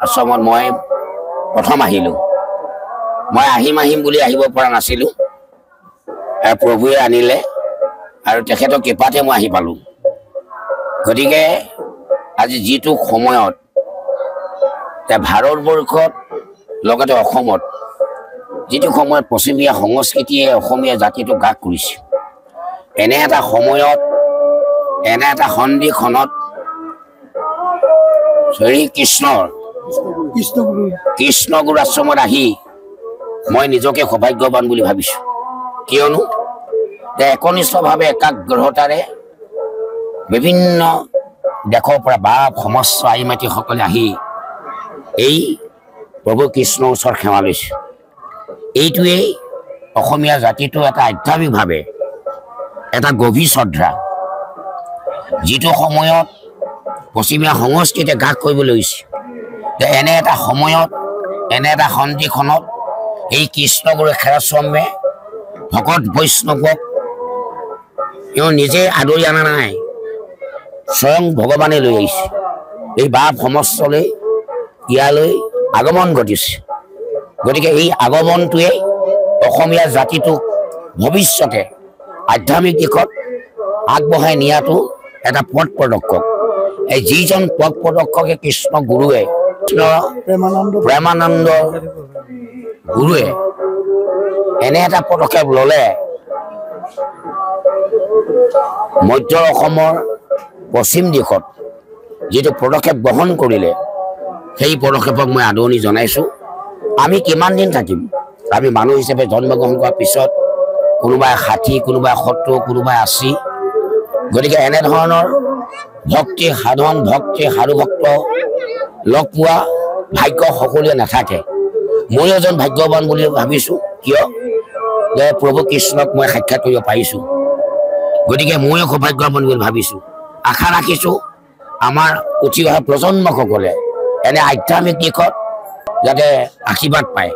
আশ্ৰমত মই প্ৰথম আহিলোঁ। মই আহিম বুলি আহিব পৰা নাছিলোঁ। প্ৰভুৱে আনিলে আৰু তেখেতৰ কৃপাতে মই আহি পালোঁ। গতিকে আজি যিটো সময়ত ভাৰতবৰ্ষত লগতে অসমত যিটো সময়ত পশ্চিমীয়া সংস্কৃতিয়ে অসমীয়া জাতিটোক গ্ৰাস কৰিছে, এনে এটা সময়ত এনে এটা সন্ধিক্ষণত শ্ৰী কৃষ্ণগুৰু আশ্ৰমত আহি মই নিজকে সৌভাগ্যৱান বুলি ভাবিছোঁ। কিয়নো একনিষ্ঠভাৱে একাগ্ৰতাৰে বিভিন্ন দেশৰ পৰা বাপ সমস্ত আই মাতৃসকলে আহি এই প্ৰভু কৃষ্ণৰ ওচৰত সেৱা লৈছে। এইটোৱেই অসমীয়া জাতিটো এটা আধ্যাত্মিকভাৱে এটা গভীৰ শ্ৰদ্ধা। যিটো সময়ত পশ্চিমীয়া সংস্কৃতিয়ে গ্ৰাস কৰিবলৈ লৈছে, এনে এটা সময়ত এনে এটা সন্ধিক্ষণত এই কৃষ্ণগুৰু ক্ষেত্ৰাশ্ৰমে ভকত বৈষ্ণৱক তেওঁ নিজে আদৰি অনা নাই, স্বয়ং ভগৱানে লৈ আহিছে। এই বাপ সমস্তলৈ ইয়ালৈ আগমন ঘটিছে। গতিকে এই আগমনটোৱে অসমীয়া জাতিটোক ভৱিষ্যতে আধ্যাত্মিক দিশত আগবঢ়াই নিয়াটো এটা পথ প্ৰদৰ্শক। এই যিজন পথ প্ৰদৰ্শকে কৃষ্ণ গুৰুৱে প্ৰেমানন্দ গুৰুৱে এনে এটা পদক্ষেপ ল'লে, মধ্য অসমৰ পশ্চিম দিশত যিটো পদক্ষেপ গ্ৰহণ কৰিলে, সেই পদক্ষেপক মই আদৰণি জনাইছোঁ। আমি কিমান দিন থাকিম? আমি মানুহ হিচাপে জন্মগ্ৰহণ কৰাৰ পিছত কোনোবাই 60, কোনোবাই 70, কোনোবাই 80। গতিকে এনেধৰণৰ ভক্তি সাধন ভক্তি সাধু ভক্ত লগ পোৱা ভাগ্য সকলোৱে নাথাকে। মই এজন ভাগ্যৱান বুলি ভাবিছোঁ। কিয় যে প্ৰভু কৃষ্ণক মই সাক্ষাৎ কৰিব পাৰিছোঁ। গতিকে ময়ো সৌভাগ্যৱান বুলি ভাবিছোঁ। আশা ৰাখিছোঁ আমাৰ উঠি অহা প্ৰজন্মসকলে এনে আধ্যাত্মিক দিশত যাতে আশীৰ্বাদ পায়।